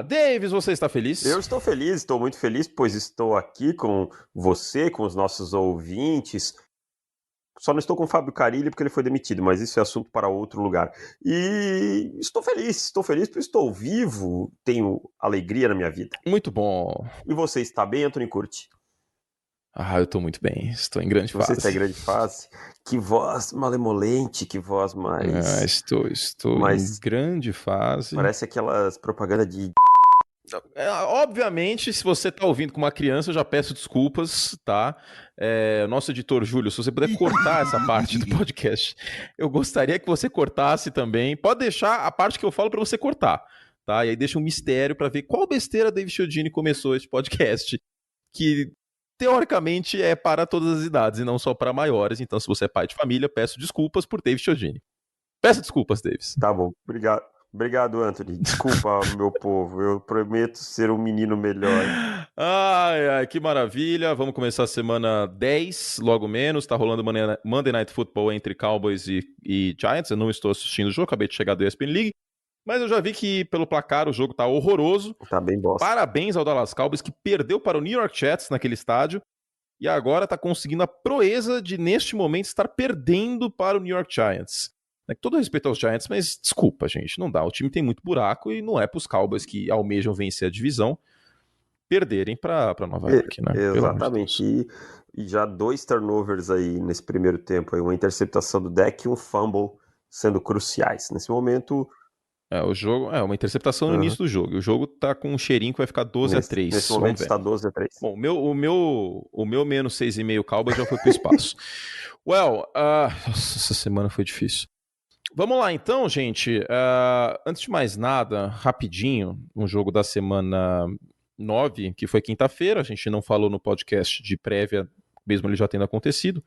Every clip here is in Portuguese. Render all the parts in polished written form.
Davis, você está feliz? Eu estou feliz, estou muito feliz, pois estou aqui com você, com os nossos ouvintes. Só não estou com o Fábio Carilli porque ele foi demitido, mas isso é assunto para outro lugar. E estou feliz porque estou vivo, tenho alegria na minha vida. Muito bom. E você está bem, Anthony Curti? Eu estou muito bem, estou em grande fase. Você está em grande fase? Que voz malemolente, que voz mais... Estou em grande fase. Parece aquelas propagandas de... Obviamente, se você está ouvindo com uma criança, eu já peço desculpas, tá? Nosso editor Júlio, se você puder cortar essa parte do podcast, eu gostaria que você cortasse também. Pode deixar a parte que eu falo para você cortar, tá? E aí deixa um mistério para ver qual besteira David Chiodini começou esse podcast, que teoricamente é para todas as idades e não só para maiores. Então, se você é pai de família, peço desculpas por David Chiodini. Peça desculpas, Davis. Tá bom, obrigado. Obrigado, Anthony. Desculpa, meu povo. Eu prometo ser um menino melhor. Ai, que maravilha. Vamos começar a semana 10, logo menos. Tá rolando Monday Night Football entre Cowboys e Giants. Eu não estou assistindo o jogo, acabei de chegar do ESPN League. Mas eu já vi que, pelo placar, o jogo tá horroroso. Tá bem bosta. Parabéns ao Dallas Cowboys, que perdeu para o New York Jets naquele estádio. E agora tá conseguindo a proeza de, neste momento, estar perdendo para o New York Giants. Com todo respeito aos Giants, mas desculpa, gente, não dá. O time tem muito buraco e não é para os Cowboys que almejam vencer a divisão perderem para Nova York, né? Exatamente. E já 2 turnovers aí nesse primeiro tempo. Aí, uma interceptação do Dak e um fumble sendo cruciais. Nesse momento... O jogo uma interceptação no início do jogo. O jogo tá com um cheirinho que vai ficar 12-3. Nesse momento está 12-3. Bom, o meu menos 6,5 Cowboys já foi pro espaço. Essa semana foi difícil. Vamos lá então, gente. Antes de mais nada, rapidinho, um jogo da semana 9, que foi quinta-feira. A gente não falou no podcast de prévia, mesmo ele já tendo acontecido,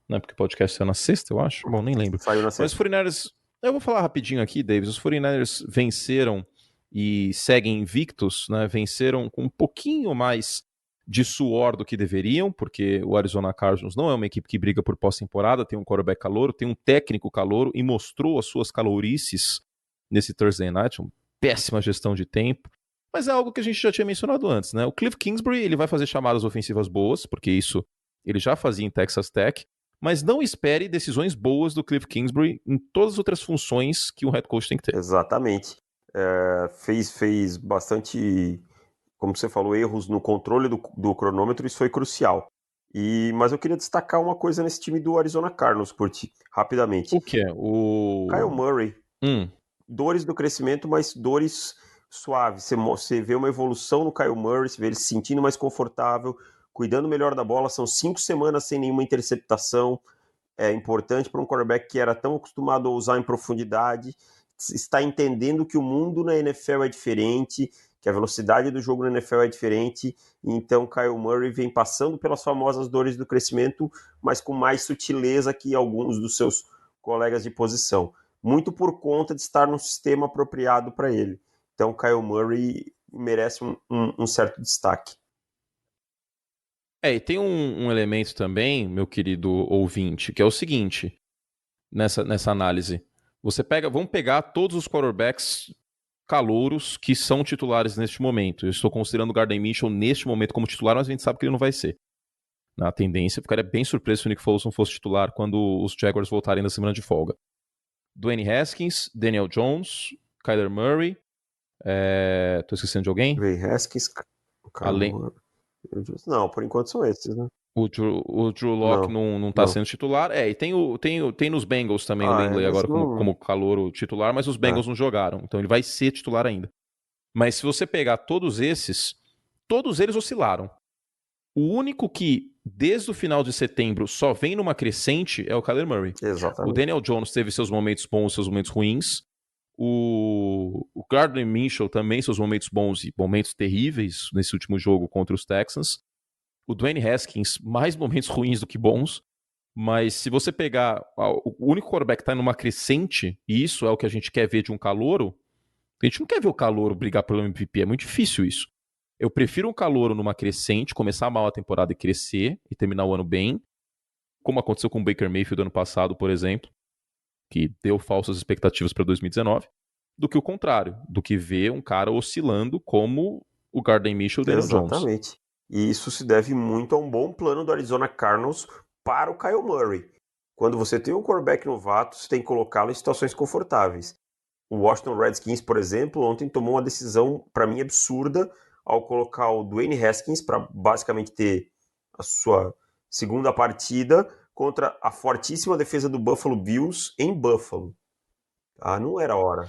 né? Porque o podcast saiu na sexta, eu acho. Bom, nem lembro. Saiu na sexta. Mas os 49ers, eu vou falar rapidinho aqui, Davis. Os 49ers venceram e seguem invictos, né? Venceram com um pouquinho mais de suor do que deveriam, porque o Arizona Cardinals não é uma equipe que briga por pós-temporada, tem um quarterback calouro, tem um técnico calouro e mostrou as suas calorices nesse Thursday Night, uma péssima gestão de tempo, mas é algo que a gente já tinha mencionado antes, né? O Cliff Kingsbury, ele vai fazer chamadas ofensivas boas, porque isso ele já fazia em Texas Tech, mas não espere decisões boas do Cliff Kingsbury em todas as outras funções que um head coach tem que ter. Exatamente. Fez bastante... Como você falou, erros no controle do cronômetro, isso foi crucial. Mas eu queria destacar uma coisa nesse time do Arizona Cardinals, Curti, rapidamente. O que é? Kyle Murray. Dores do crescimento, mas dores suaves. Você vê uma evolução no Kyle Murray, você vê ele se sentindo mais confortável, cuidando melhor da bola. São 5 semanas sem nenhuma interceptação. É importante para um quarterback que era tão acostumado a usar em profundidade. Está entendendo que o mundo na NFL é diferente, que a velocidade do jogo na NFL é diferente, então Kyle Murray vem passando pelas famosas dores do crescimento, mas com mais sutileza que alguns dos seus colegas de posição, muito por conta de estar num sistema apropriado para ele. Então Kyle Murray merece um certo destaque. E tem um elemento também, meu querido ouvinte, que é o seguinte, nessa análise. Vamos pegar todos os quarterbacks calouros que são titulares neste momento. Eu estou considerando o Gardner Minshew neste momento como titular, mas a gente sabe que ele não vai ser. Na tendência, eu ficaria bem surpreso se o Nick Foles não fosse titular quando os Jaguars voltarem da semana de folga. Dwayne Haskins, Daniel Jones, Kyler Murray, tô esquecendo de alguém? Dwayne Haskins, Não, por enquanto são esses, né? O Drew Lock não tá sendo titular. E tem nos Bengals também o Lindley agora como calouro titular, mas os Bengals não jogaram, então ele vai ser titular ainda. Mas se você pegar todos eles oscilaram. O único que, desde o final de setembro, só vem numa crescente é o Kyler Murray. Exatamente. O Daniel Jones teve seus momentos bons, seus momentos ruins. O Gardner Minshew também seus momentos bons e momentos terríveis nesse último jogo contra os Texans. O Dwayne Haskins, mais momentos ruins do que bons, mas se você pegar o único quarterback que está numa crescente, e isso é o que a gente quer ver de um calouro, a gente não quer ver o calouro brigar pelo MVP, é muito difícil isso. Eu prefiro um calouro numa crescente, começar mal a temporada e crescer, e terminar o ano bem, como aconteceu com o Baker Mayfield ano passado, por exemplo, que deu falsas expectativas para 2019, do que o contrário, do que ver um cara oscilando como o Gardner Minshew e o Daniel Jones. Exatamente. E isso se deve muito a um bom plano do Arizona Cardinals para o Kyle Murray. Quando você tem um quarterback novato, você tem que colocá-lo em situações confortáveis. O Washington Redskins, por exemplo, ontem tomou uma decisão, para mim, absurda ao colocar o Dwayne Haskins para basicamente ter a sua segunda partida contra a fortíssima defesa do Buffalo Bills em Buffalo. Ah, não era hora.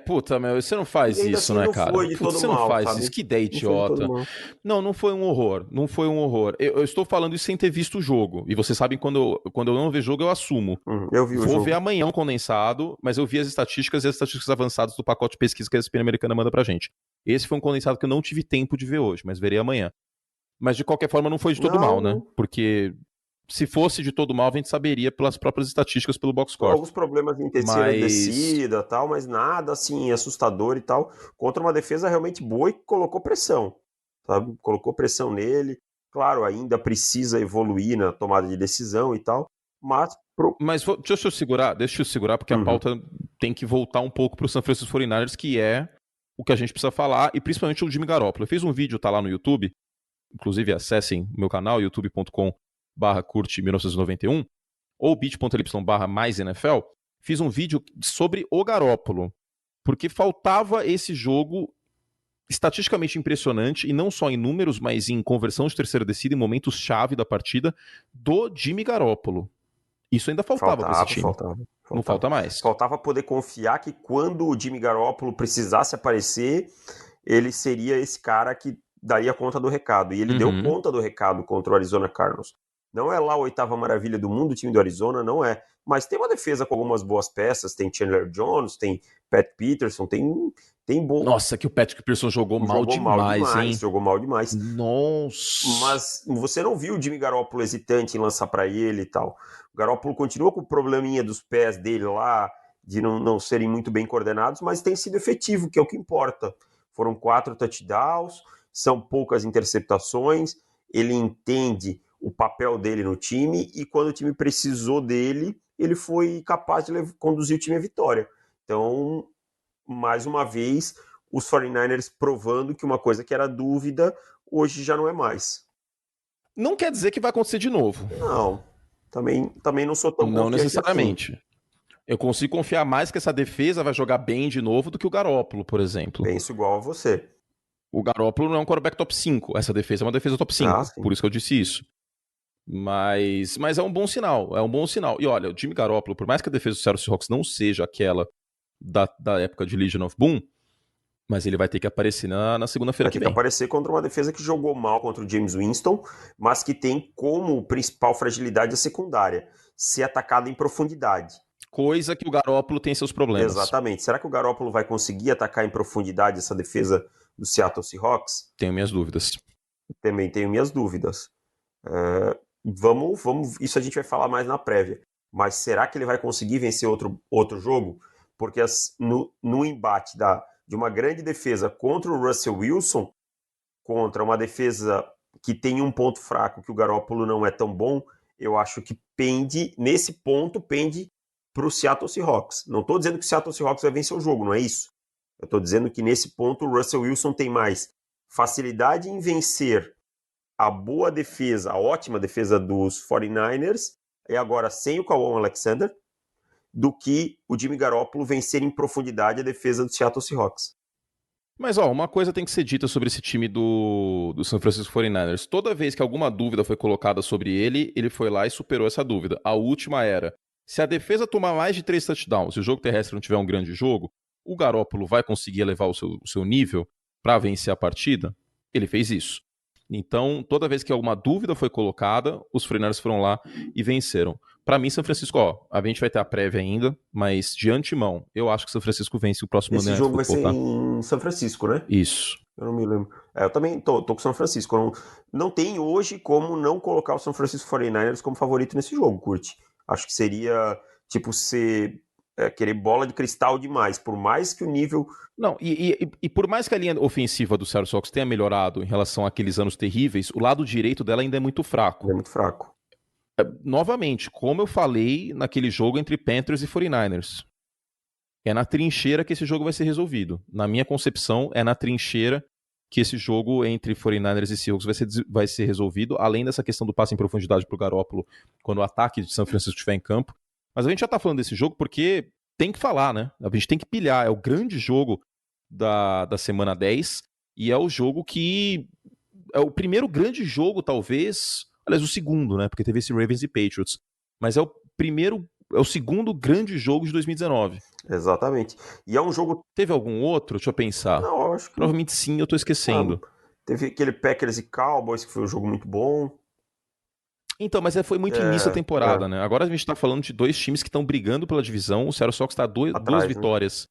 Puta, meu, você não faz E ainda isso, assim né, não cara? foi de Putz, todo você não mal, faz sabe? isso, que ideia Não foi de todo idiota. mal. Não foi um horror, não foi um horror. Eu estou falando isso sem ter visto o jogo. E vocês sabem, quando eu não vejo jogo, eu assumo. Eu vi o Vou jogo. ver amanhã um condensado, mas eu vi as estatísticas e as estatísticas avançadas do pacote de pesquisa que a ESPN americana manda pra gente. Esse foi um condensado que eu não tive tempo de ver hoje, mas verei amanhã. Mas de qualquer forma não foi de todo mal, né? Porque se fosse de todo mal, a gente saberia pelas próprias estatísticas, pelo box score. Alguns problemas em terceira descida, tal, mas nada assim assustador e tal, contra uma defesa realmente boa e que colocou pressão, sabe? Colocou pressão nele. Claro, ainda precisa evoluir na tomada de decisão e tal, mas deixa eu segurar, porque a pauta tem que voltar um pouco para o San Francisco 49ers, que é o que a gente precisa falar, e principalmente o Jimmy Garoppolo. Eu fiz um vídeo, tá lá no YouTube, inclusive acessem o meu canal, youtube.com/curte1991, ou bit.ly/mais NFL, fiz um vídeo sobre o Garoppolo, porque faltava esse jogo estatisticamente impressionante, e não só em números, mas em conversão de terceira descida, em momentos-chave da partida, do Jimmy Garoppolo. Isso ainda faltava para esse time. Faltava. Não falta mais. Faltava poder confiar que quando o Jimmy Garoppolo precisasse aparecer, ele seria esse cara que daria conta do recado. E ele deu conta do recado contra o Arizona Cardinals. Não é lá a oitava maravilha do mundo, o time do Arizona, não é. Mas tem uma defesa com algumas boas peças, tem Chandler Jones, tem Pat Peterson, tem bom. Nossa, que o Patrick Peterson jogou mal demais, hein? Jogou mal demais. Nossa. Mas você não viu o Jimmy Garoppolo hesitante em lançar para ele e tal. O Garoppolo continua com o probleminha dos pés dele lá, de não serem muito bem coordenados, mas tem sido efetivo, que é o que importa. Foram 4 touchdowns, são poucas interceptações, ele entende o papel dele no time e quando o time precisou dele, ele foi capaz de conduzir o time à vitória. Então, mais uma vez, os 49ers provando que uma coisa que era dúvida, hoje já não é mais. Não quer dizer que vai acontecer de novo. Não, também não sou tão confiante. Não necessariamente. Assim. Eu consigo confiar mais que essa defesa vai jogar bem de novo do que o Garoppolo, por exemplo. Penso igual a você. O Garoppolo não é um quarterback top 5. Essa defesa é uma defesa top 5. Por isso que eu disse isso. Mas é um bom sinal. É um bom sinal. E olha, o Jimmy Garoppolo, por mais que a defesa do Seattle Seahawks não seja aquela da época de Legion of Boom, mas ele vai ter que aparecer na segunda-feira que vem. Vai ter que aparecer contra uma defesa que jogou mal contra o James Winston, mas que tem como principal fragilidade a secundária, ser atacada em profundidade. Coisa que o Garoppolo tem seus problemas. Exatamente. Será que o Garoppolo vai conseguir atacar em profundidade essa defesa do Seattle Seahawks? Tenho minhas dúvidas. Também tenho minhas dúvidas. Vamos, isso a gente vai falar mais na prévia. Mas será que ele vai conseguir vencer outro jogo? Porque no embate de uma grande defesa contra o Russell Wilson, contra uma defesa que tem um ponto fraco, que o Garoppolo não é tão bom, eu acho que nesse ponto, pende para o Seattle Seahawks. Não estou dizendo que o Seattle Seahawks vai vencer o jogo, não é isso. Eu estou dizendo que nesse ponto o Russell Wilson tem mais facilidade em vencer a boa defesa, a ótima defesa dos 49ers, e agora sem o Kwon Alexander, do que o Jimmy Garoppolo vencer em profundidade a defesa do Seattle Seahawks. Mas uma coisa tem que ser dita sobre esse time do San Francisco 49ers. Toda vez que alguma dúvida foi colocada sobre ele foi lá e superou essa dúvida. A última era, se a defesa tomar mais de 3 touchdowns e o jogo terrestre não tiver um grande jogo, o Garoppolo vai conseguir elevar o seu nível para vencer a partida? Ele fez isso. Então, toda vez que alguma dúvida foi colocada, os 49ers foram lá e venceram. Para mim, São Francisco, a gente vai ter a prévia ainda, mas de antemão, eu acho que São Francisco vence o próximo Esse jogo vai ser em São Francisco, né? Isso. Eu não me lembro. Eu também tô com São Francisco. Não tem hoje como não colocar o São Francisco 49ers como favorito nesse jogo, Curte. Acho que seria, querer bola de cristal demais, por mais que o nível... Não, e por mais que a linha ofensiva do Seattle Seahawks tenha melhorado em relação àqueles anos terríveis, o lado direito dela ainda é muito fraco. É muito fraco. Novamente, como eu falei naquele jogo entre Panthers e 49ers. É na trincheira que esse jogo vai ser resolvido. Na minha concepção, é na trincheira que esse jogo entre 49ers e Seahawks vai ser resolvido, além dessa questão do passe em profundidade pro Garoppolo quando o ataque de São Francisco estiver em campo. Mas a gente já tá falando desse jogo porque tem que falar, né? A gente tem que pilhar. É o grande jogo da semana 10 e é o jogo que... É o primeiro grande jogo, talvez... Aliás, o segundo, né? Porque teve esse Ravens e Patriots. Mas é o segundo grande jogo de 2019. Exatamente. E é um jogo... Teve algum outro? Deixa eu pensar. Não, eu acho que... Provavelmente sim, eu tô esquecendo. Teve aquele Packers e Cowboys, que foi um jogo muito bom. Então, mas foi muito início da temporada, né? Agora a gente tá falando de dois times que estão brigando pela divisão. O Seattle Sox tá duas vitórias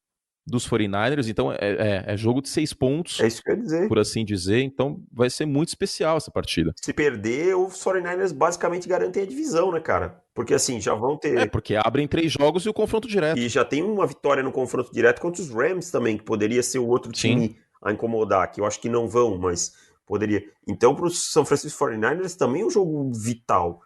dos 49ers, então é jogo de 6 pontos. É isso que eu ia dizer. Por assim dizer, então vai ser muito especial essa partida. Se perder, os 49ers basicamente garantem a divisão, né, cara? Porque assim, já vão ter... porque abrem 3 jogos e o confronto direto. E já tem uma vitória no confronto direto contra os Rams também, que poderia ser o outro time a incomodar, que eu acho que não vão, mas poderia. Então, para os São Francisco 49ers também é um jogo vital.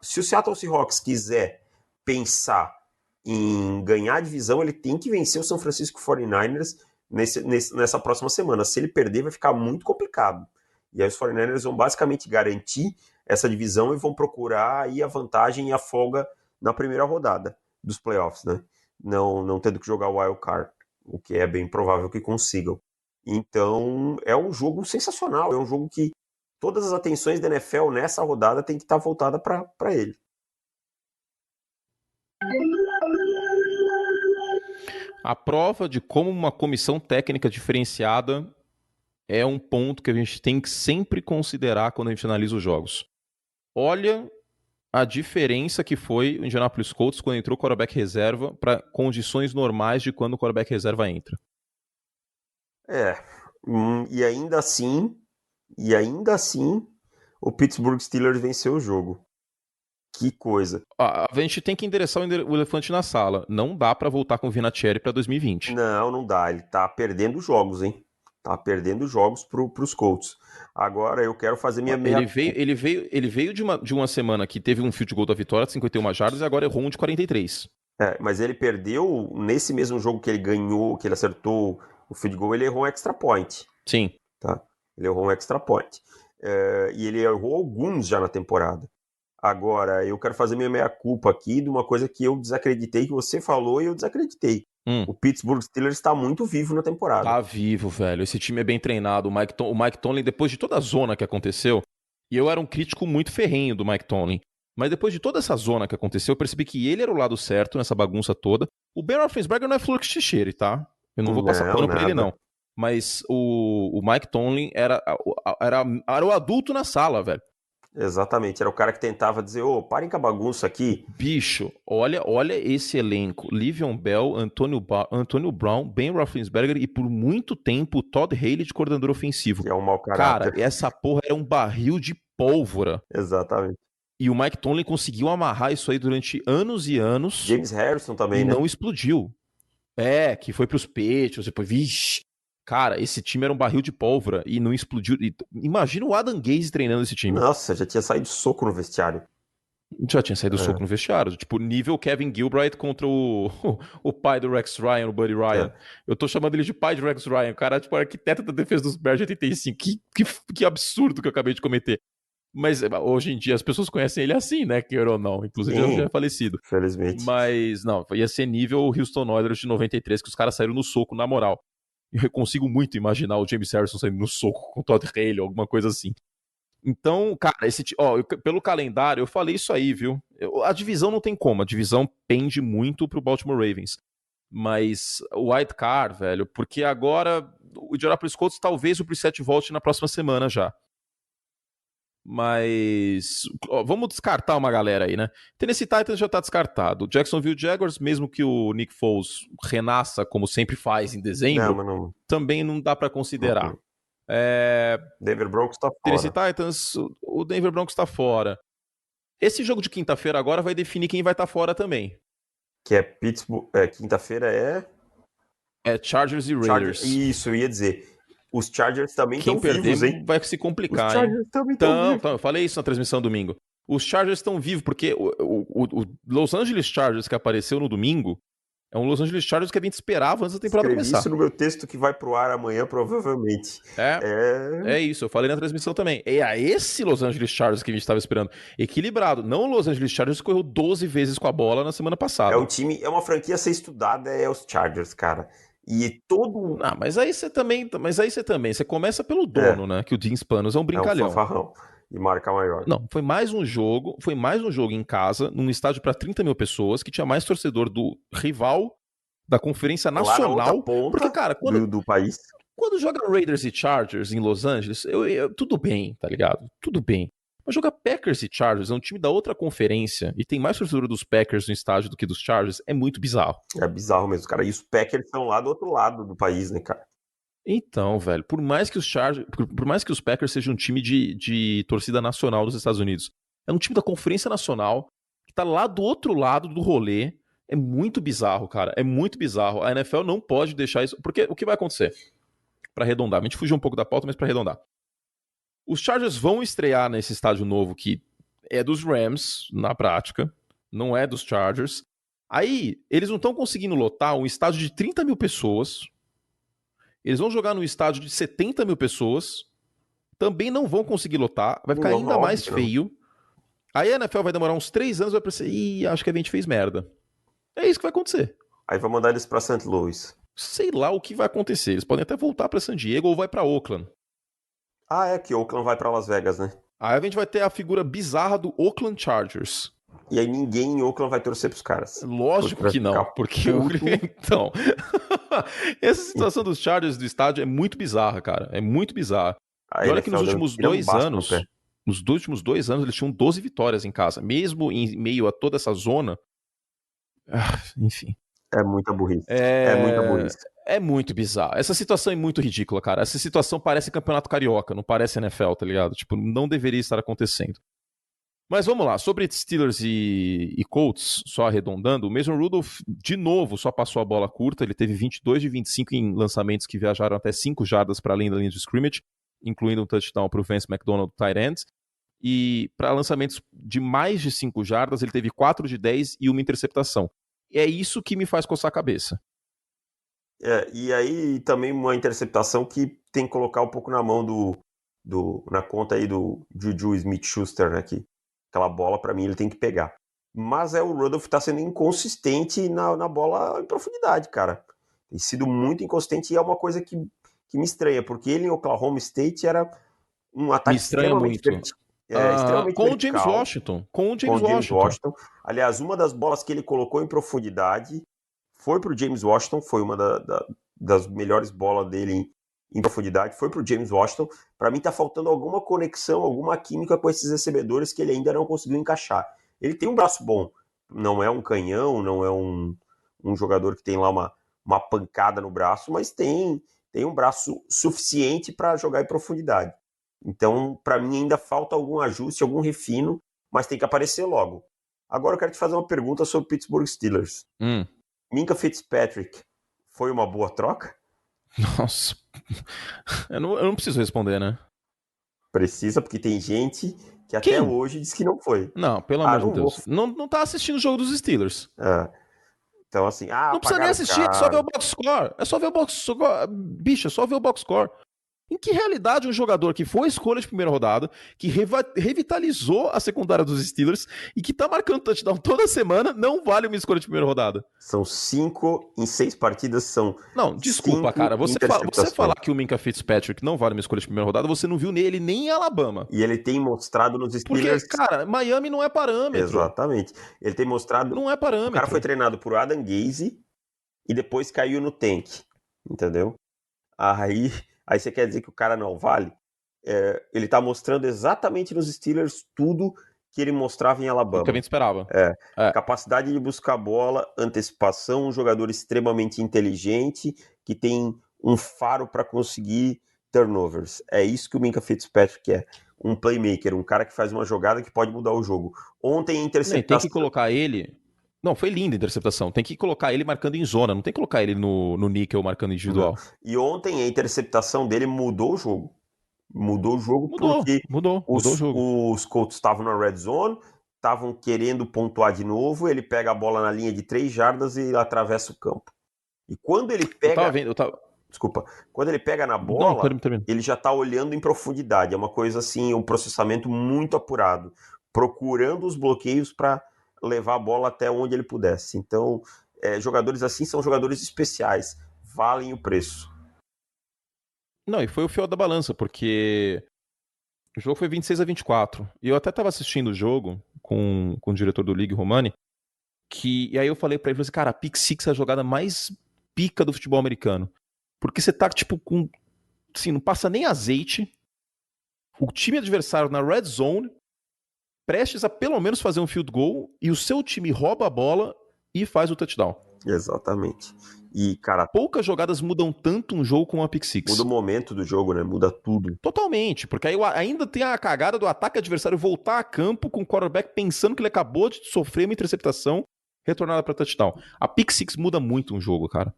Se o Seattle Seahawks quiser pensar em ganhar a divisão, ele tem que vencer o São Francisco 49ers nessa próxima semana. Se ele perder, vai ficar muito complicado. E aí os 49ers vão basicamente garantir essa divisão e vão procurar aí a vantagem e a folga na primeira rodada dos playoffs, né? Não tendo que jogar o wild card, o que é bem provável que consigam. Então, é um jogo sensacional, é um jogo que todas as atenções da NFL nessa rodada tem que estar voltada para ele. A prova de como uma comissão técnica diferenciada é um ponto que a gente tem que sempre considerar quando a gente analisa os jogos. Olha a diferença que foi o Indianapolis Colts quando entrou o quarterback reserva para condições normais de quando o quarterback reserva entra. E ainda assim, o Pittsburgh Steelers venceu o jogo. Que coisa. A gente tem que endereçar o elefante na sala. Não dá para voltar com o Vinatieri para 2020. Não dá. Ele tá perdendo jogos, hein? Tá perdendo jogos pros Colts. Agora eu quero fazer minha meia... Ele veio de uma semana que teve um field goal da vitória de 51 jardas e agora errou um de 43. Mas ele perdeu nesse mesmo jogo que ele ganhou, que ele acertou o field goal, ele errou um extra point. Sim. Tá? Ele errou um extra point. E ele errou alguns já na temporada. Agora, eu quero fazer minha meia-culpa aqui de uma coisa que eu desacreditei, que você falou e eu desacreditei. O Pittsburgh Steelers está muito vivo na temporada. Tá vivo, velho. Esse time é bem treinado. O Mike Tomlin, depois de toda a zona que aconteceu, e eu era um crítico muito ferrenho do Mike Tomlin, mas depois de toda essa zona que aconteceu, eu percebi que ele era o lado certo nessa bagunça toda. O Ben Roethlisberger não é flor que se cheire, tá? Eu não vou passar pano pra ele, não. Mas o Mike Tomlin era o adulto na sala, velho. Exatamente, era o cara que tentava dizer, parem com a bagunça aqui. Bicho, olha esse elenco. Le'Veon Bell, Antônio Brown, Ben Roethlisberger e por muito tempo Todd Haley de coordenador ofensivo. Que é um mau caráter. Cara, essa porra era um barril de pólvora. Exatamente. E o Mike Tomlin conseguiu amarrar isso aí durante anos e anos. James Harrison também, né? E não explodiu. Que foi pros Patriots, depois, vixe. Cara, esse time era um barril de pólvora e não explodiu. Imagina o Adam Gase treinando esse time. Nossa, já tinha saído soco no vestiário. Já tinha saído soco no vestiário. Tipo, nível Kevin Gilbride contra o pai do Rex Ryan, o Buddy Ryan. Eu tô chamando ele de pai de Rex Ryan. O cara, tipo, arquiteto da defesa dos Bears de 85. Que absurdo que eu acabei de cometer. Mas hoje em dia as pessoas conhecem ele assim, né? Queira ou não. Inclusive já é falecido. Felizmente. Mas, não, ia ser nível Houston Oilers de 93, que os caras saíram no soco, na moral. Eu consigo muito imaginar o James Harrison saindo no soco com o Todd Haley, alguma coisa assim. Então, cara, pelo calendário, eu falei isso aí, viu? A divisão não tem como, a divisão pende muito pro Baltimore Ravens. Mas o wild card, velho, porque agora o Indianapolis Colts talvez o preset volte na próxima semana já. Mas vamos descartar uma galera aí, né? Tennessee Titans já tá descartado. Jacksonville Jaguars, mesmo que o Nick Foles renasça como sempre faz em dezembro, também não dá pra considerar. Denver Broncos tá fora. Tennessee Titans, o Denver Broncos tá fora. Esse jogo de quinta-feira agora vai definir quem vai estar fora também. Que é Pittsburgh, quinta-feira é Chargers e Raiders. Isso, eu ia dizer. Os Chargers também estão vivos, hein? Vai se complicar, Os Chargers também estão vivos. Eu falei isso na transmissão domingo. Os Chargers estão vivos porque o Los Angeles Chargers que apareceu no domingo É um Los Angeles Chargers que a gente esperava antes da temporada começar. Isso no meu texto que vai pro ar amanhã, provavelmente. É isso, eu falei na transmissão também. É esse Los Angeles Chargers que a gente estava esperando. Equilibrado. Não o Los Angeles Chargers que correu 12 vezes com a bola na semana passada. É uma franquia a ser estudada, é os Chargers, cara. E todo... Não, mas aí você também, você começa pelo dono, né? Que o Dean Spanos é um brincalhão. É um fanfarrão. E marca maior. Não, foi mais um jogo em casa, num estádio para 30 mil pessoas, que tinha mais torcedor do rival da Conferência Nacional. Lá na outra ponta porque, cara, do país. Quando joga Raiders e Chargers em Los Angeles, tudo bem, tá ligado? Tudo bem. Mas jogar Packers e Chargers, é um time da outra conferência, e tem mais torcedor dos Packers no estádio do que dos Chargers, é muito bizarro. É bizarro mesmo, cara. E os Packers estão lá do outro lado do país, né, cara? Então, velho, por mais que os Packers sejam um time de torcida nacional dos Estados Unidos, é um time da Conferência Nacional que tá lá do outro lado do rolê. É muito bizarro, cara. É muito bizarro. A NFL não pode deixar isso. Porque o que vai acontecer? Pra arredondar. A gente fugiu um pouco da pauta, mas pra arredondar. Os Chargers vão estrear nesse estádio novo que é dos Rams, na prática. Não é dos Chargers. Aí, eles não estão conseguindo lotar um estádio de 30 mil pessoas. Eles vão jogar num estádio de 70 mil pessoas. Também não vão conseguir lotar. Vai ficar ainda mais feio. Aí a NFL vai demorar uns 3 anos e vai pensar, acho que a gente fez merda. É isso que vai acontecer. Aí vai mandar eles pra St. Louis. Sei lá o que vai acontecer. Eles podem até voltar pra San Diego ou vai pra Oakland. Que Oakland vai pra Las Vegas, né? Aí a gente vai ter a figura bizarra do Oakland Chargers. E aí ninguém em Oakland vai torcer pros caras. Lógico que não, porque então, essa situação dos Chargers do estádio é muito bizarra, cara. É muito bizarra. E olha que nos últimos 2 anos, eles tinham 12 vitórias em casa, mesmo em meio a toda essa zona. Enfim. É muita burrice. É muita burrice. É muito bizarro. Essa situação é muito ridícula, cara. Essa situação parece campeonato carioca, não parece NFL, tá ligado? Tipo, não deveria estar acontecendo. Mas vamos lá, sobre Steelers e Colts, só arredondando, o Mason Rudolph, de novo, só passou a bola curta, ele teve 22 de 25 em lançamentos que viajaram até 5 jardas para além da linha de scrimmage, incluindo um touchdown para o Vance McDonald, tight end, e para lançamentos de mais de 5 jardas, ele teve 4 de 10 e uma interceptação. É isso que me faz coçar a cabeça. E aí também uma interceptação que tem que colocar um pouco na mão na conta aí do Juju Smith-Schuster, né, que aquela bola, para mim, ele tem que pegar. Mas o Rudolph tá sendo inconsistente na bola em profundidade, cara. Tem sido muito inconsistente e é uma coisa que me estranha, porque ele em Oklahoma State era um ataque extremamente extremamente com vertical, o James Washington. Com o James Washington. Aliás, uma das bolas que ele colocou em profundidade foi pro James Washington, foi uma das melhores bolas dele em profundidade, foi pro James Washington. Para mim tá faltando alguma conexão, alguma química com esses recebedores que ele ainda não conseguiu encaixar. Ele tem um braço bom, não é um canhão, não é um jogador que tem lá uma pancada no braço, mas tem um braço suficiente para jogar em profundidade. Então, para mim ainda falta algum ajuste, algum refino, mas tem que aparecer logo. Agora eu quero te fazer uma pergunta sobre o Pittsburgh Steelers. Minkah Fitzpatrick foi uma boa troca? Nossa, eu não preciso responder, né? Precisa, porque tem gente que até hoje diz que não foi. Não, pelo amor de Deus. Não tá assistindo o jogo dos Steelers. Então, assim, não precisa nem assistir, é só ver o box score. É só ver o box score. Bicho, é só ver o box score. Em que realidade um jogador que foi escolha de primeira rodada, que revitalizou a secundária dos Steelers e que tá marcando touchdown toda semana, não vale uma escolha de primeira rodada? São 5 em 6 partidas, são... Não, desculpa, cara. Você falar que o Minkah Fitzpatrick não vale uma escolha de primeira rodada, você não viu nele nem em Alabama. E ele tem mostrado nos Steelers... Porque, cara, Miami não é parâmetro. Exatamente. Ele tem mostrado... Não é parâmetro. O cara foi treinado por Adam Gase e depois caiu no tank, entendeu? Aí você quer dizer que o cara não vale? Ele tá mostrando exatamente nos Steelers tudo que ele mostrava em Alabama. O que a gente esperava. Capacidade de buscar bola, antecipação, um jogador extremamente inteligente, que tem um faro para conseguir turnovers. É isso que o Minkah Fitzpatrick é. Um playmaker, um cara que faz uma jogada que pode mudar o jogo. Ontem a interceptação... Tem que colocar ele... Não, foi linda a interceptação. Tem que colocar ele marcando em zona, não tem que colocar ele no níquel marcando individual. E ontem a interceptação dele mudou o jogo. Mudou o jogo porque mudou o jogo. Os Colts estavam na red zone estavam querendo pontuar de novo, ele pega a bola na linha de 3 jardas e atravessa o campo. E quando ele pega... Desculpa. Quando ele pega na bola, ele já está olhando em profundidade. É uma coisa assim, um processamento muito apurado, procurando os bloqueios para levar a bola até onde ele pudesse. Então, jogadores assim são jogadores especiais, valem o preço. Não, e foi o fiel da balança, porque o jogo foi 26-24. E eu até estava assistindo o jogo com o diretor do League, Romani, e aí eu falei pra ele, cara, a pick six é a jogada mais pica do futebol americano. Porque você tá, tipo, com... Assim, não passa nem azeite. O time adversário na red zone, prestes a pelo menos fazer um field goal, e o seu time rouba a bola e faz o touchdown. Exatamente. E, cara... Poucas jogadas mudam tanto um jogo como a pick six. Muda o momento do jogo, né? Muda tudo. Totalmente, porque aí ainda tem a cagada do ataque adversário voltar a campo com o quarterback pensando que ele acabou de sofrer uma interceptação retornada para touchdown. A pick six muda muito um jogo, cara.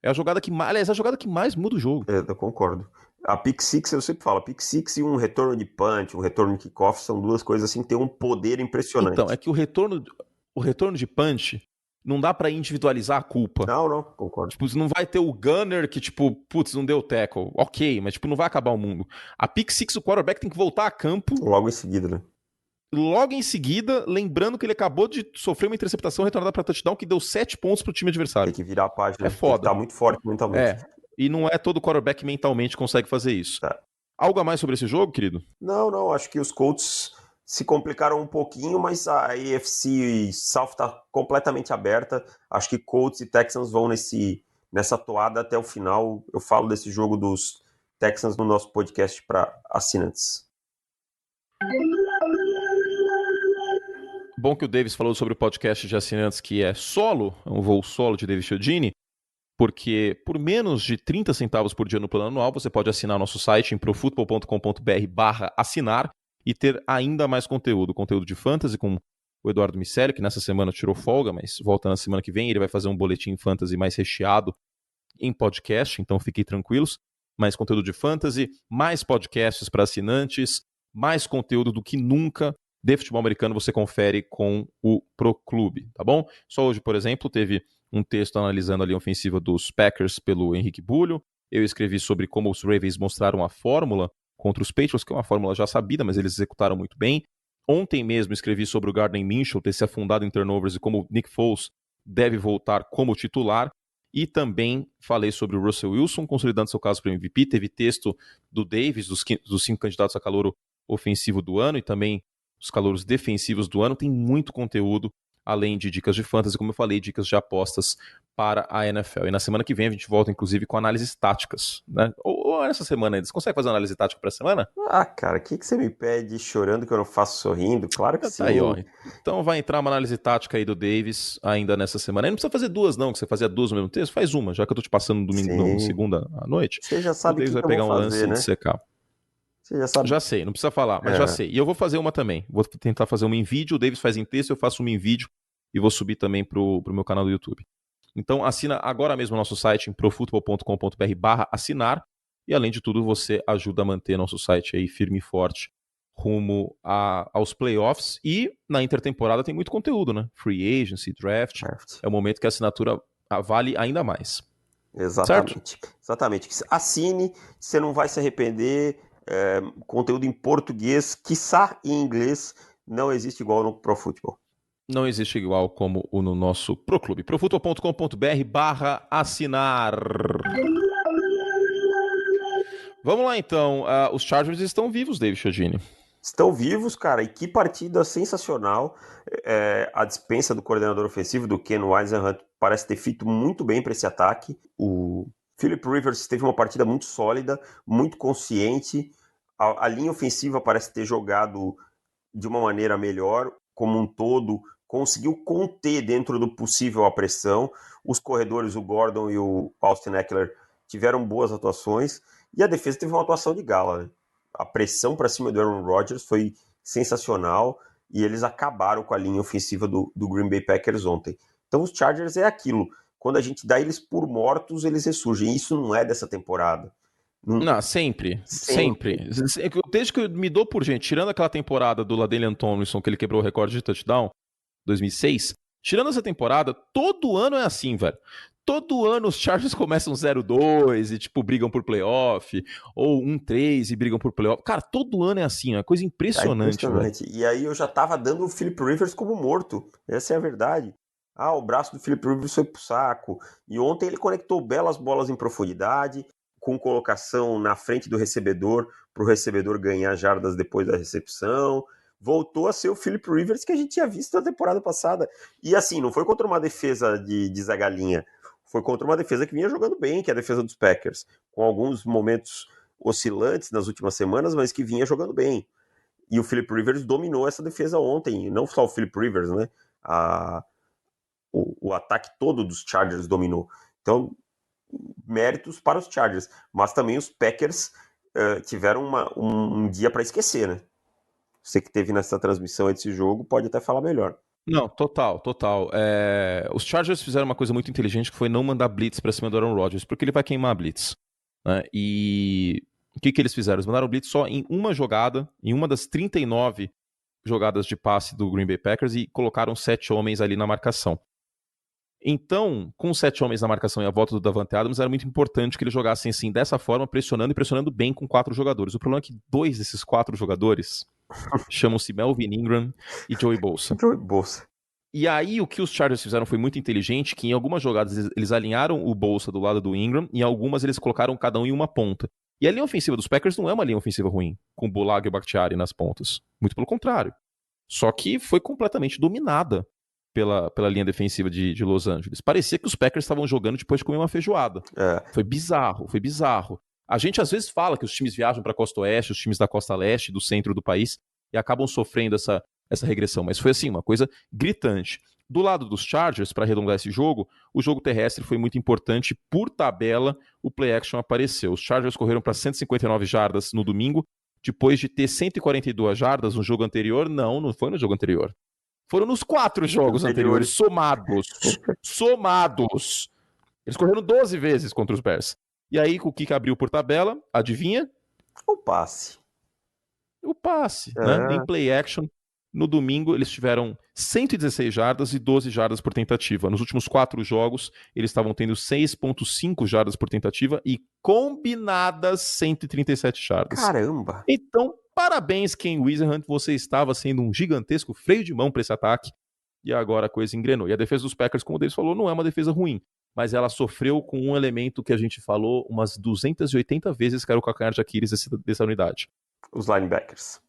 É a jogada que mais, aliás, é a jogada que mais muda o jogo. Eu concordo. A pick six, eu sempre falo, a pick six e um retorno de punch, um retorno de kickoff são duas coisas assim que tem um poder impressionante. Então, é que o retorno de punch não dá pra individualizar a culpa. Não, concordo. Tipo, não vai ter o gunner que, tipo, putz, não deu tackle. Ok, mas, tipo, não vai acabar o mundo. A pick six, o quarterback tem que voltar a campo. Logo em seguida, né? Logo em seguida, lembrando que ele acabou de sofrer uma interceptação retornada para touchdown que deu 7 pontos pro time adversário. Tem que virar a página. É foda. Tá muito forte mentalmente. E não é todo quarterback mentalmente consegue fazer isso. Algo a mais sobre esse jogo, querido? Não. Acho que os Colts se complicaram um pouquinho, mas a AFC South tá completamente aberta. Acho que Colts e Texans vão nessa toada até o final. Eu falo desse jogo dos Texans no nosso podcast para assinantes. Bom que o Davis falou sobre o podcast de assinantes que é solo, é um voo solo de Davis Chiodini, porque por menos de 30 centavos por dia no plano anual, você pode assinar nosso site em profutbol.com.br/assinar e ter ainda mais conteúdo de fantasy com o Eduardo Miceli, que nessa semana tirou folga, mas volta na semana que vem, ele vai fazer um boletim fantasy mais recheado em podcast, então fiquem tranquilos. Mais conteúdo de fantasy, mais podcasts para assinantes, mais conteúdo do que nunca de futebol americano você confere com o Pro Clube, tá bom? Só hoje, por exemplo, teve um texto analisando ali a ofensiva dos Packers pelo Henrique Bulho. Eu escrevi sobre como os Ravens mostraram a fórmula contra os Patriots, que é uma fórmula já sabida, mas eles executaram muito bem. Ontem mesmo escrevi sobre o Gardner Minshew ter se afundado em turnovers e como o Nick Foles deve voltar como titular. E também falei sobre o Russell Wilson, consolidando seu caso para MVP. Teve texto do Davis, dos 5 candidatos a calouro ofensivo do ano, e também os calouros defensivos do ano. Tem muito conteúdo, além de dicas de fantasy, como eu falei, dicas de apostas para a NFL. E na semana que vem a gente volta, inclusive, com análises táticas, né? Ou nessa semana ainda. Você consegue fazer uma análise tática para a semana? Cara, o que você me pede chorando que eu não faço sorrindo? Claro que sim. Aí, ó. Então vai entrar uma análise tática aí do Davis ainda nessa semana. E não precisa fazer duas, não, que você fazia duas no mesmo texto. Faz uma, já que eu tô te passando no domingo, não, segunda à noite. Você já sabe o Davis vai pegar um lance né? de secar. Você já sabe. Já sei, não precisa falar, mas já sei. E eu vou fazer uma também. Vou tentar fazer uma em vídeo, o Davis faz em texto, eu faço uma em vídeo e vou subir também pro meu canal do YouTube. Então assina agora mesmo o nosso site em profutbol.com.br/assinar e além de tudo você ajuda a manter nosso site aí firme e forte rumo aos playoffs e na intertemporada tem muito conteúdo, né? Free agency, draft. É o momento que a assinatura vale ainda mais. Exatamente. Certo? Exatamente. Assine, você não vai se arrepender. Conteúdo em português, quiçá em inglês, não existe igual no Pro Football. Não existe igual como o no nosso Pro Clube. profutbol.com.br/assinar. Vamos lá então. Os Chargers estão vivos, David Chiodini. Estão vivos, cara, e que partida sensacional. A dispensa do coordenador ofensivo, do Ken Whisenhunt, parece ter feito muito bem para esse ataque. O Philip Rivers teve uma partida muito sólida, muito consciente. A linha ofensiva parece ter jogado de uma maneira melhor, como um todo, conseguiu conter dentro do possível a pressão. Os corredores, o Gordon e o Austin Ekeler, tiveram boas atuações, e a defesa teve uma atuação de gala, né? A pressão para cima do Aaron Rodgers foi sensacional, e eles acabaram com a linha ofensiva do Green Bay Packers ontem. Então os Chargers é aquilo, quando a gente dá eles por mortos, eles ressurgem. Isso não é dessa temporada. Não, sempre. Desde que eu me dou por gente, tirando aquela temporada do LaDainian Tomlinson, que ele quebrou o recorde de touchdown, 2006, tirando essa temporada, todo ano é assim, velho. Todo ano os Chargers começam 0-2 e, tipo, brigam por playoff, ou 1-3 e brigam por playoff. Cara, todo ano é assim, é uma coisa impressionante, velho. E aí eu já tava dando o Philip Rivers como morto. Essa é a verdade. O braço do Philip Rivers foi pro saco. E ontem ele conectou belas bolas em profundidade, com colocação na frente do recebedor, pro recebedor ganhar jardas depois da recepção. Voltou a ser o Philip Rivers que a gente tinha visto na temporada passada. E assim, não foi contra uma defesa de Zé Galinha. Foi contra uma defesa que vinha jogando bem, que é a defesa dos Packers. Com alguns momentos oscilantes nas últimas semanas, mas que vinha jogando bem. E o Philip Rivers dominou essa defesa ontem. Não só o Philip Rivers, né? O ataque todo dos Chargers dominou. Então, méritos para os Chargers. Mas também os Packers tiveram um dia para esquecer, né? Você que teve nessa transmissão desse jogo pode até falar melhor. Não, total. Os Chargers fizeram uma coisa muito inteligente, que foi não mandar blitz pra cima do Aaron Rodgers, porque ele vai queimar a blitz. Né? E o que eles fizeram? Eles mandaram blitz só em uma jogada, em uma das 39 jogadas de passe do Green Bay Packers, e colocaram 7 homens ali na marcação. Então, com 7 homens na marcação e a volta do Davante Adams, era muito importante que eles jogassem assim, dessa forma, pressionando e pressionando bem com 4 jogadores. O problema é que 2 desses 4 jogadores chamam-se Melvin Ingram e Joey Bosa. E aí, o que os Chargers fizeram foi muito inteligente, que em algumas jogadas eles alinharam o Bosa do lado do Ingram, e em algumas eles colocaram cada um em uma ponta. E a linha ofensiva dos Packers não é uma linha ofensiva ruim, com o Bulaga e o Bakhtiari nas pontas. Muito pelo contrário. Só que foi completamente dominada pela linha defensiva de Los Angeles. Parecia que os Packers estavam jogando depois de comer uma feijoada. Foi bizarro. A gente às vezes fala que os times viajam para a costa oeste, os times da costa leste, do centro do país, e acabam sofrendo essa regressão. Mas foi assim, uma coisa gritante. Do lado dos Chargers, para arredondar esse jogo, o jogo terrestre foi muito importante. Por tabela, o play action apareceu. Os Chargers correram para 159 jardas no domingo, depois de ter 142 jardas no jogo anterior. Não foi no jogo anterior. Foram nos 4 jogos anteriores, somados. Eles correram 12 vezes contra os Bears. E aí, o que abriu por tabela? Adivinha? O passe, né? Em play action, no domingo, eles tiveram 116 jardas e 12 jardas por tentativa. Nos últimos 4 jogos, eles estavam tendo 6,5 jardas por tentativa e combinadas 137 jardas. Caramba! Então, parabéns, Ken Whisenhunt, você estava sendo um gigantesco freio de mão para esse ataque, e agora a coisa engrenou. E a defesa dos Packers, como o Davis falou, não é uma defesa ruim, mas ela sofreu com um elemento que a gente falou umas 280 vezes, que era o calcanhar de Aquiles dessa unidade. Os linebackers.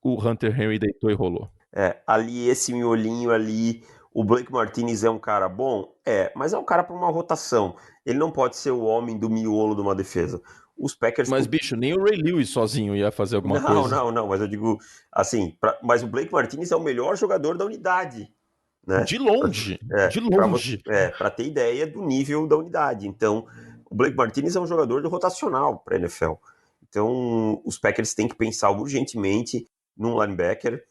O Hunter Henry deitou e rolou. Ali esse miolinho ali, o Blake Martinez é um cara bom? Mas é um cara para uma rotação. Ele não pode ser o homem do miolo de uma defesa. Os Packers... Mas, bicho, nem o Ray Lewis sozinho ia fazer alguma coisa. Não, mas eu digo assim, mas o Blake Martinez é o melhor jogador da unidade. Né? De longe. Para ter ideia do nível da unidade. Então, o Blake Martinez é um jogador de rotacional para a NFL. Então, os Packers têm que pensar urgentemente num linebacker,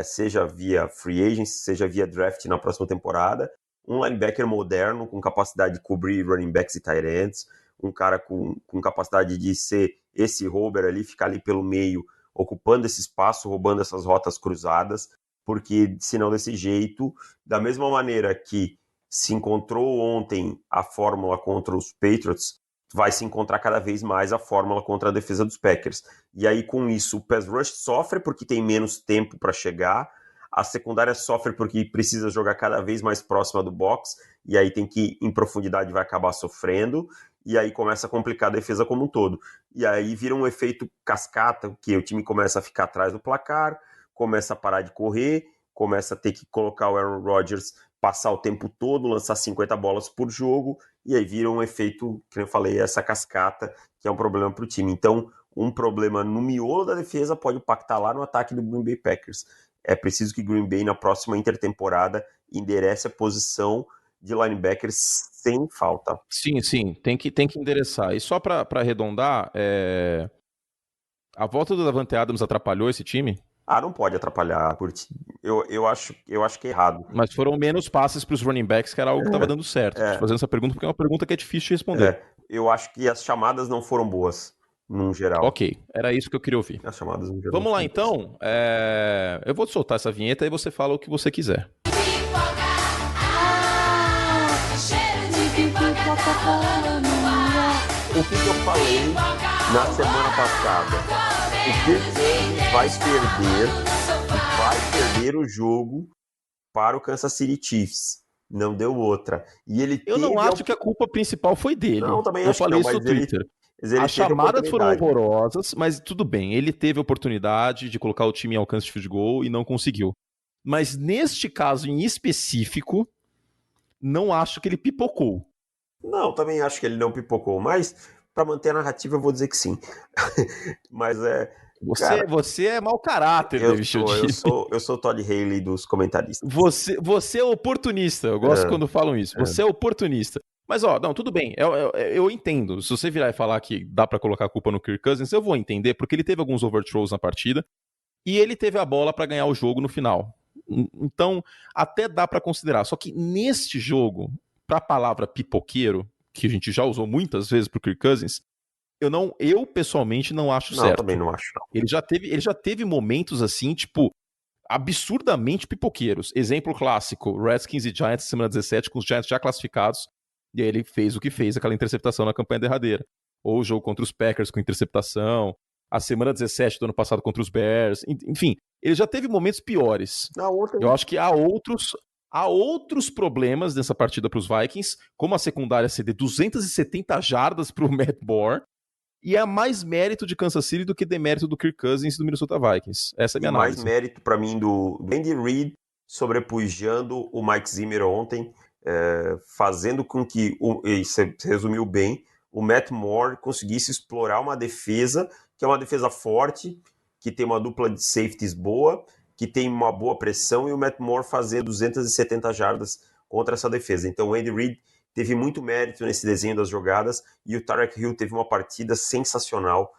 seja via free agency, seja via draft na próxima temporada, um linebacker moderno, com capacidade de cobrir running backs e tight ends, um cara com capacidade de ser esse rouber ali, ficar ali pelo meio, ocupando esse espaço, roubando essas rotas cruzadas, porque senão desse jeito, da mesma maneira que se encontrou ontem a fórmula contra os Patriots, vai se encontrar cada vez mais a fórmula contra a defesa dos Packers. E aí, com isso, o pass rush sofre porque tem menos tempo para chegar, a secundária sofre porque precisa jogar cada vez mais próxima do box, e aí tem que ir em profundidade, vai acabar sofrendo, e aí começa a complicar a defesa como um todo. E aí vira um efeito cascata, que o time começa a ficar atrás do placar, começa a parar de correr, começa a ter que colocar o Aaron Rodgers, passar o tempo todo, lançar 50 bolas por jogo, e aí vira um efeito, que eu falei, essa cascata, que é um problema para o time. Então, um problema no miolo da defesa pode impactar lá no ataque do Green Bay Packers. É preciso que Green Bay, na próxima intertemporada, enderece a posição de linebackers sem falta. Sim, tem que endereçar. E só para arredondar, a volta do Davante Adams atrapalhou esse time? Não pode atrapalhar. Eu acho que é errado. Mas foram menos passes para os running backs, que era algo que estava dando certo. Estou fazendo essa pergunta porque é uma pergunta que é difícil de responder. Eu acho que as chamadas não foram boas, num geral. Ok, era isso que eu queria ouvir. As chamadas no geral. Vamos lá, então. Eu vou soltar essa vinheta e você fala o que você quiser. O que eu falei na semana passada? O Kirk vai perder o jogo para o Kansas City Chiefs. Não deu outra. E ele Eu não acho que a culpa principal foi dele. Não, também eu acho falei que não, isso no Twitter. As chamadas foram horrorosas, mas tudo bem. Ele teve a oportunidade de colocar o time em alcance de field goal e não conseguiu. Mas neste caso em específico, não acho que ele pipocou. Não, também acho que ele não pipocou, mas para manter a narrativa eu vou dizer que sim. Mas Você é mau caráter, David Chiodini. Eu sou o Todd Haley dos comentaristas. Você é oportunista. Eu gosto quando falam isso. Você é oportunista. Mas, não, tudo bem. Eu entendo. Se você virar e falar que dá pra colocar a culpa no Kirk Cousins, eu vou entender, porque ele teve alguns overthrows na partida e ele teve a bola pra ganhar o jogo no final. Então, até dá pra considerar. Só que neste jogo, pra palavra pipoqueiro, que a gente já usou muitas vezes pro Kirk Cousins, eu pessoalmente não acho certo. Não, também não acho, não. Ele já teve momentos assim, tipo, absurdamente pipoqueiros. Exemplo clássico, Redskins e Giants semana 17, com os Giants já classificados, e aí ele fez o que fez, aquela interceptação na campanha derradeira. Ou o jogo contra os Packers com interceptação, a semana 17 do ano passado contra os Bears, enfim, ele já teve momentos piores. Eu acho que há outros problemas nessa partida para os Vikings, como a secundária ceder 270 jardas para o Matt Moore, e é mais mérito de Kansas City do que demérito do Kirk Cousins e do Minnesota Vikings. Essa é a minha análise. Mais mérito para mim do Andy Reid sobrepujando o Mike Zimmer ontem, fazendo com que, você resumiu bem, o Matt Moore conseguisse explorar uma defesa, que é uma defesa forte, que tem uma dupla de safeties boa, que tem uma boa pressão, e o Matt Moore fazendo 270 jardas contra essa defesa. Então o Andy Reid teve muito mérito nesse desenho das jogadas, e o Tyreek Hill teve uma partida sensacional,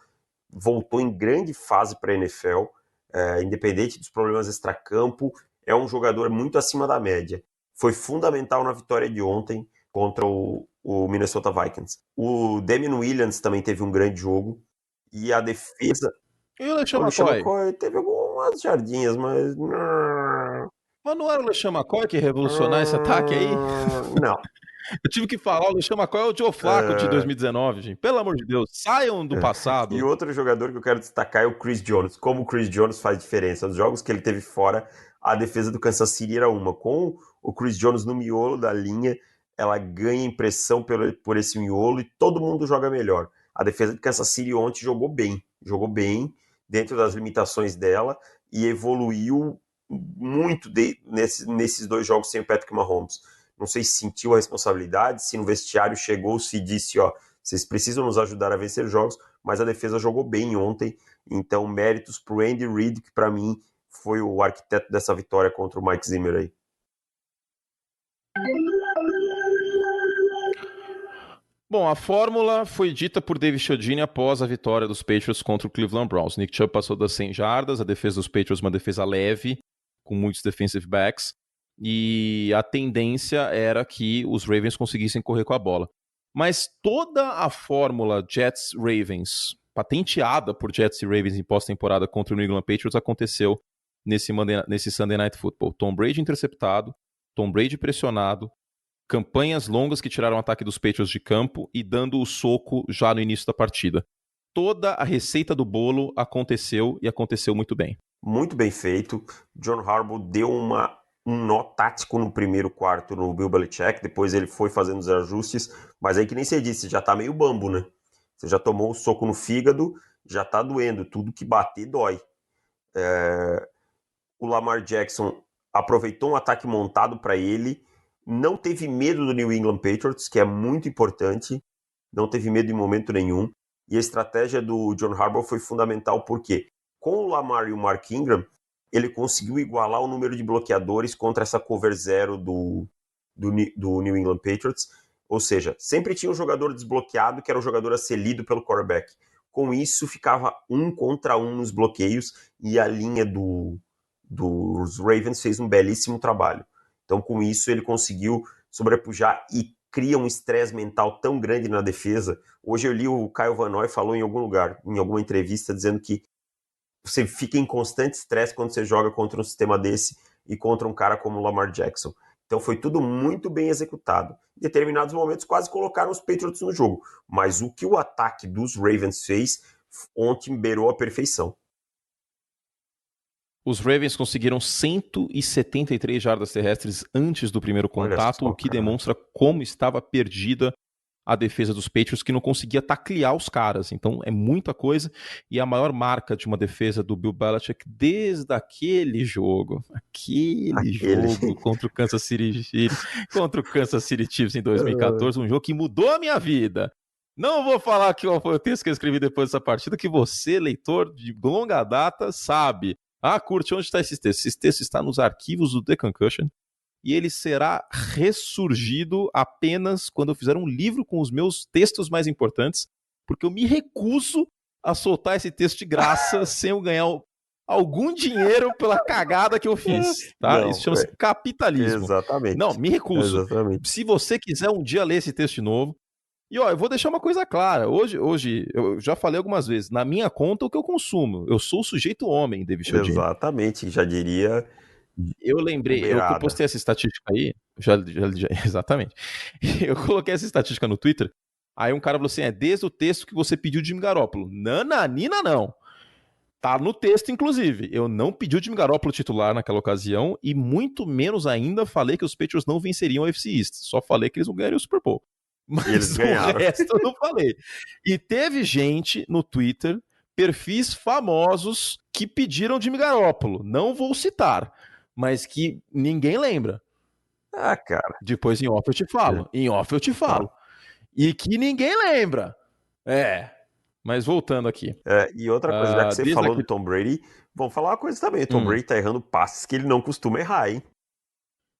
voltou em grande fase para a NFL, independente dos problemas extracampo, é um jogador muito acima da média. Foi fundamental na vitória de ontem contra o Minnesota Vikings. O Damian Williams também teve um grande jogo, e a defesa... E o LeSean McCoy? Teve algumas jardinhas, mas... Mas não era o LeSean McCoy que ia revolucionar esse ataque aí? Não. Eu tive que falar, o LeSean McCoy é o Joe Flacco de 2019, gente. Pelo amor de Deus, saiam do passado. E outro jogador que eu quero destacar é o Chris Jones. Como o Chris Jones faz diferença. Nos jogos que ele teve fora, a defesa do Kansas City era uma. Com o Chris Jones no miolo da linha, ela ganha impressão por esse miolo e todo mundo joga melhor. A defesa do Kansas City ontem jogou bem dentro das limitações dela e evoluiu muito nesses dois jogos sem o Patrick Mahomes. Não sei se sentiu a responsabilidade, se no vestiário chegou-se e disse, vocês precisam nos ajudar a vencer jogos, mas a defesa jogou bem ontem, então méritos pro Andy Reid, que para mim foi o arquiteto dessa vitória contra o Mike Zimmer aí. Bom, a fórmula foi dita por David Chiodini após a vitória dos Patriots contra o Cleveland Browns. Nick Chubb passou das 100 jardas, a defesa dos Patriots uma defesa leve, com muitos defensive backs, e a tendência era que os Ravens conseguissem correr com a bola. Mas toda a fórmula Jets-Ravens, patenteada por Jets e Ravens em pós-temporada contra o New England Patriots, aconteceu nesse Sunday Night Football. Tom Brady interceptado, Tom Brady pressionado, campanhas longas que tiraram o ataque dos Patriots de campo e dando o soco já no início da partida. Toda a receita do bolo aconteceu e aconteceu muito bem. Muito bem feito. John Harbaugh deu um nó tático no primeiro quarto no Bill Belichick, depois ele foi fazendo os ajustes, mas aí que nem você disse, já tá meio bambo, né? Você já tomou um soco no fígado, já tá doendo, tudo que bater dói. O Lamar Jackson aproveitou um ataque montado para ele, não teve medo do New England Patriots, que é muito importante, não teve medo em momento nenhum, e a estratégia do John Harbaugh foi fundamental, porque com o Lamar e o Mark Ingram, ele conseguiu igualar o número de bloqueadores contra essa cover zero do New England Patriots, ou seja, sempre tinha um jogador desbloqueado que era o jogador a ser lido pelo quarterback. Com isso, ficava 1 contra 1 nos bloqueios e a linha dos Ravens fez um belíssimo trabalho. Então, com isso, ele conseguiu sobrepujar e cria um estresse mental tão grande na defesa. Hoje eu li o Kyle Van Noy falou em algum lugar, em alguma entrevista, dizendo que você fica em constante estresse quando você joga contra um sistema desse e contra um cara como o Lamar Jackson. Então foi tudo muito bem executado. Em determinados momentos quase colocaram os Patriots no jogo, mas o que o ataque dos Ravens fez ontem beirou a perfeição. Os Ravens conseguiram 173 jardas terrestres antes do primeiro contato, só, o que demonstra como estava perdida a defesa dos Patriots, que não conseguia taclear os caras. Então é muita coisa, e a maior marca de uma defesa do Bill Belichick desde aquele jogo jogo contra o Kansas City Chiefs em 2014, um jogo que mudou a minha vida. Não vou falar que foi o texto que eu escrevi depois dessa partida, que você, leitor de longa data, sabe. Curte, onde está esse texto? Esse texto está nos arquivos do The Concussion, e ele será ressurgido apenas quando eu fizer um livro com os meus textos mais importantes, porque eu me recuso a soltar esse texto de graça sem eu ganhar algum dinheiro pela cagada que eu fiz. Tá? Não, isso chama-se capitalismo. Exatamente. Não, me recuso. Exatamente. Se você quiser um dia ler esse texto de novo, e eu vou deixar uma coisa clara, hoje eu já falei algumas vezes, na minha conta o que eu consumo, eu sou o sujeito homem, David Chiodini. Exatamente, já diria. Eu lembrei, eu postei essa estatística aí, já, exatamente, eu coloquei essa estatística no Twitter, aí um cara falou assim, desde o texto que você pediu de Jimmy Garoppolo. Nananina não, tá no texto inclusive, eu não pedi o Jimmy Garoppolo titular naquela ocasião, e muito menos ainda falei que os Patriots não venceriam o AFC East, só falei que eles não ganhariam o Super Bowl. Mas eles ganharam. O resto eu não falei. E teve gente no Twitter, perfis famosos, que pediram Jimmy Garoppolo. Não vou citar, mas que ninguém lembra. Cara. Depois em off eu te falo. Em off eu te falo. E que ninguém lembra. Mas voltando aqui. E outra coisa, já que você falou do Tom Brady, vamos falar uma coisa também. O Tom Brady tá errando passes que ele não costuma errar, hein?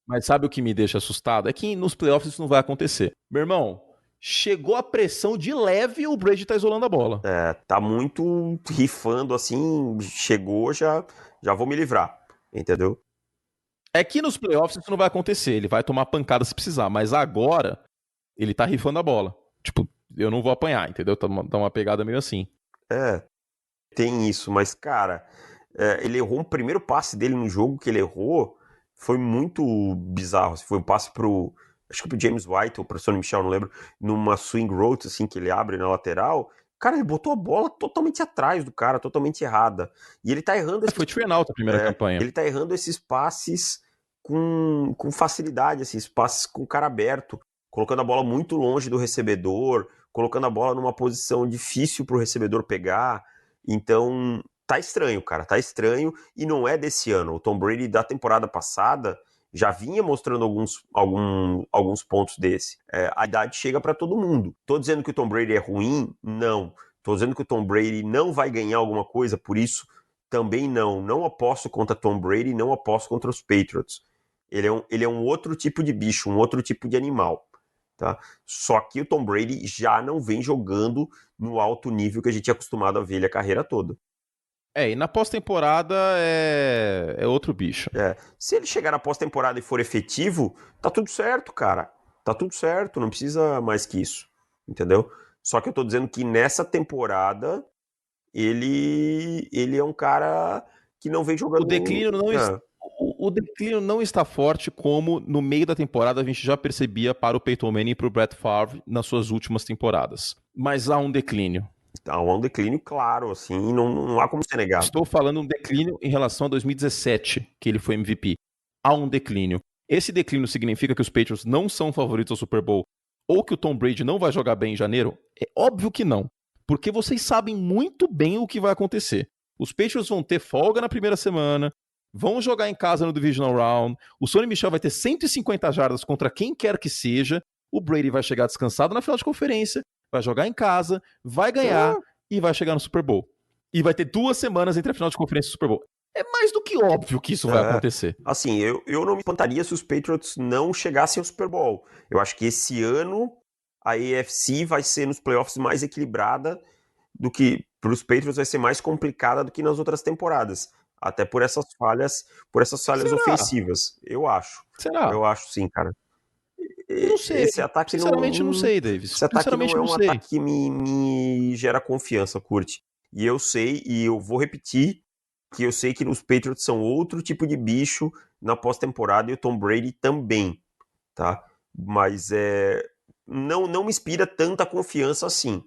Mas sabe o que me deixa assustado? É que nos playoffs isso não vai acontecer. Meu irmão, chegou a pressão de leve e o Brady tá isolando a bola. Tá muito rifando assim, chegou, já vou me livrar, entendeu? É que nos playoffs isso não vai acontecer, ele vai tomar pancada se precisar, mas agora ele tá rifando a bola. Tipo, eu não vou apanhar, entendeu? Tá uma pegada meio assim. Tem isso, mas cara, ele errou um primeiro passe dele no jogo que ele errou, foi muito bizarro. Foi um passe acho que pro James White ou pro Sonny Michel, não lembro, numa swing route, assim, que ele abre na lateral. Cara, ele botou a bola totalmente atrás do cara, totalmente errada. E ele tá errando... Foi de penalti a primeira campanha. Ele tá errando esses passes com facilidade, assim, esses passes com o cara aberto, colocando a bola muito longe do recebedor, colocando a bola numa posição difícil pro recebedor pegar. Então... tá estranho, cara, tá estranho, e não é desse ano. O Tom Brady da temporada passada já vinha mostrando alguns pontos desse. A idade chega para todo mundo. Tô dizendo que o Tom Brady é ruim? Não. Tô dizendo que o Tom Brady não vai ganhar alguma coisa, por isso também não. Não aposto contra Tom Brady, não aposto contra os Patriots. Ele é um outro tipo de bicho, um outro tipo de animal. Tá? Só que o Tom Brady já não vem jogando no alto nível que a gente é acostumado a ver ele a carreira toda. E na pós-temporada é outro bicho. Se ele chegar na pós-temporada e for efetivo, tá tudo certo, cara. Tá tudo certo, não precisa mais que isso. Entendeu? Só que eu tô dizendo que nessa temporada ele é um cara que não vem jogando... O declínio não está forte como no meio da temporada a gente já percebia para o Peyton Manning e para o Brett Favre nas suas últimas temporadas. Mas há um declínio. Há um declínio claro, assim, não há como ser negado. Estou falando um declínio em relação a 2017, que ele foi MVP. Há um declínio. Esse declínio significa que os Patriots não são favoritos ao Super Bowl ou que o Tom Brady não vai jogar bem em janeiro? É óbvio que não, porque vocês sabem muito bem o que vai acontecer. Os Patriots vão ter folga na primeira semana, vão jogar em casa no Divisional Round, o Sonny Michel vai ter 150 jardas contra quem quer que seja, o Brady vai chegar descansado na final de conferência, vai jogar em casa, vai ganhar e vai chegar no Super Bowl. E vai ter 2 semanas entre a final de conferência e o Super Bowl. É mais do que óbvio que isso vai acontecer. Assim, eu não me espantaria se os Patriots não chegassem ao Super Bowl. Eu acho que esse ano a AFC vai ser nos playoffs mais equilibrada do que para os Patriots vai ser mais complicada do que nas outras temporadas. Até por essas falhas ofensivas. Eu acho. Será? Eu acho sim, cara. Não sei. Esse ataque sinceramente não sei, Davis. Esse ataque não é um ataque que me gera confiança, Curti. E eu sei, e eu vou repetir, que eu sei que os Patriots são outro tipo de bicho na pós-temporada e o Tom Brady também, tá? Mas não me inspira tanta confiança assim.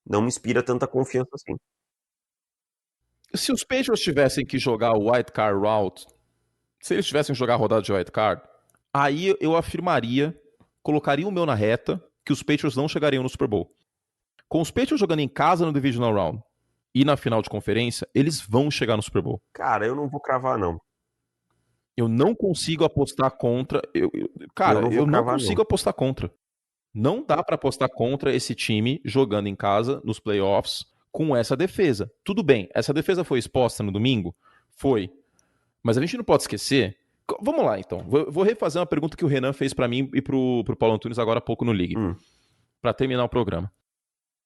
Não me inspira tanta confiança assim. Se os Patriots tivessem que jogar o White Card Route, se eles tivessem que jogar a rodada de White Card, aí eu afirmaria, colocaria o meu na reta, que os Patriots não chegariam no Super Bowl. Com os Patriots jogando em casa no Divisional Round e na final de conferência, eles vão chegar no Super Bowl. Cara, eu não vou cravar, não. Eu não consigo apostar contra. Eu não consigo apostar contra. Não dá pra apostar contra esse time jogando em casa nos playoffs com essa defesa. Tudo bem, essa defesa foi exposta no domingo? Foi. Mas a gente não pode esquecer. Vamos lá, então. Vou refazer uma pergunta que o Renan fez pra mim e pro Paulo Antunes agora há pouco no League. Pra terminar o programa.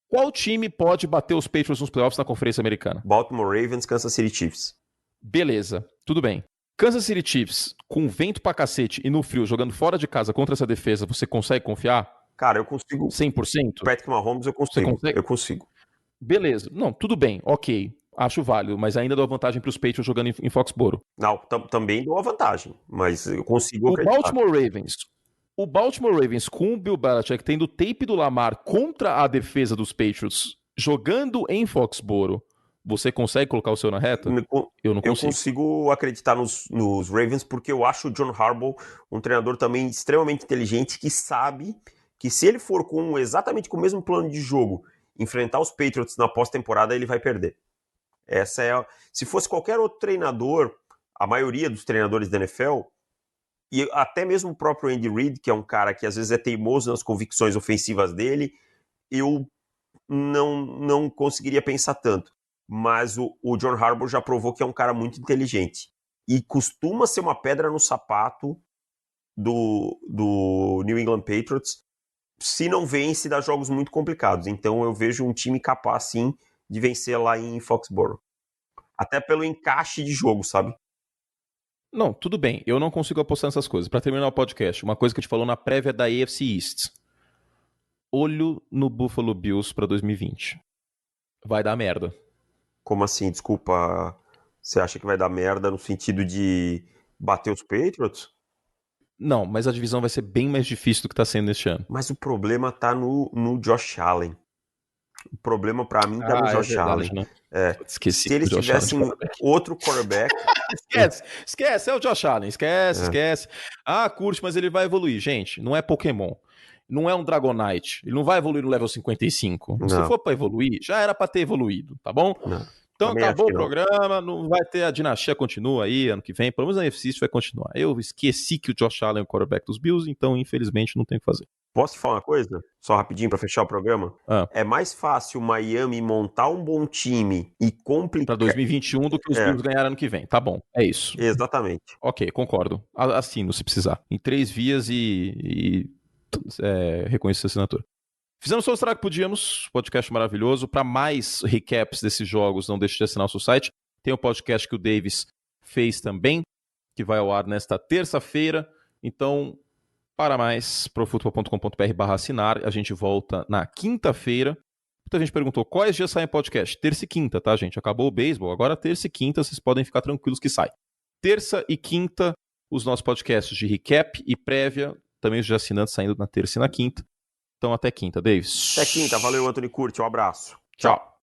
Qual time pode bater os Patriots nos playoffs na Conferência Americana? Baltimore Ravens, Kansas City Chiefs. Beleza, tudo bem. Kansas City Chiefs, com vento pra cacete e no frio, jogando fora de casa contra essa defesa, você consegue confiar? Cara, eu consigo. 100%? Patrick Mahomes, eu consigo. Você consegue? Eu consigo. Beleza. Não, tudo bem, ok. Acho válido, mas ainda dou vantagem pros Patriots jogando em Foxborough. Não, também dou a vantagem, mas eu consigo acreditar. O Baltimore Ravens com o Bill Belichick tendo o tape do Lamar contra a defesa dos Patriots jogando em Foxborough, você consegue colocar o seu na reta? Eu não consigo. Eu consigo acreditar nos Ravens porque eu acho o John Harbaugh um treinador também extremamente inteligente que sabe que se ele for exatamente com o mesmo plano de jogo enfrentar os Patriots na pós-temporada, ele vai perder. Se fosse qualquer outro treinador, a maioria dos treinadores da NFL, e até mesmo o próprio Andy Reid, que é um cara que às vezes é teimoso nas convicções ofensivas dele, eu não conseguiria pensar tanto. Mas o John Harbaugh já provou que é um cara muito inteligente. E costuma ser uma pedra no sapato do New England Patriots, se não vence, dá jogos muito complicados. Então eu vejo um time capaz, sim, de vencer lá em Foxborough. Até pelo encaixe de jogo, sabe? Não, tudo bem. Eu não consigo apostar nessas coisas. Pra terminar o podcast, uma coisa que eu te falou na prévia da AFC East. Olho no Buffalo Bills pra 2020. Vai dar merda. Como assim? Desculpa. Você acha que vai dar merda no sentido de bater os Patriots? Não, mas a divisão vai ser bem mais difícil do que tá sendo este ano. Mas o problema tá no Josh Allen. O problema pra mim tá no Josh Allen. Né? Se eles tivessem outro quarterback... Esquece, é o Josh Allen. Esquece. Curte, mas ele vai evoluir. Gente, não é Pokémon. Não é um Dragonite. Ele não vai evoluir no level 55. Não. Se for pra evoluir, já era pra ter evoluído, tá bom? Não. Então acabou o programa, não vai ter, a dinastia continua aí ano que vem, pelo menos na UFC vai continuar. Eu esqueci que o Josh Allen é o quarterback dos Bills, então infelizmente não tem o que fazer. Posso te falar uma coisa? Só rapidinho pra fechar o programa? É mais fácil o Miami montar um bom time e complicar... Pra 2021 do que os Bills ganharem ano que vem. Tá bom, é isso. Exatamente. Ok, concordo. Assino se precisar. Em 3 vias e reconhecer a assinatura. Fizemos todo o trabalho que podíamos, podcast maravilhoso. Para mais recaps desses jogos, não deixe de assinar o nosso site. Tem o podcast que o Davis fez também, que vai ao ar nesta terça-feira. Então, para mais, profutbol.com.br/assinar. A gente volta na quinta-feira. Muita gente perguntou quais dias saem podcast. Terça e quinta, tá, gente? Acabou o beisebol, agora terça e quinta, vocês podem ficar tranquilos que sai. Terça e quinta, os nossos podcasts de recap e prévia, também os de assinantes saindo na terça e na quinta. Então até quinta, Davis. Até quinta, valeu, Anthony Curti, um abraço. Tchau.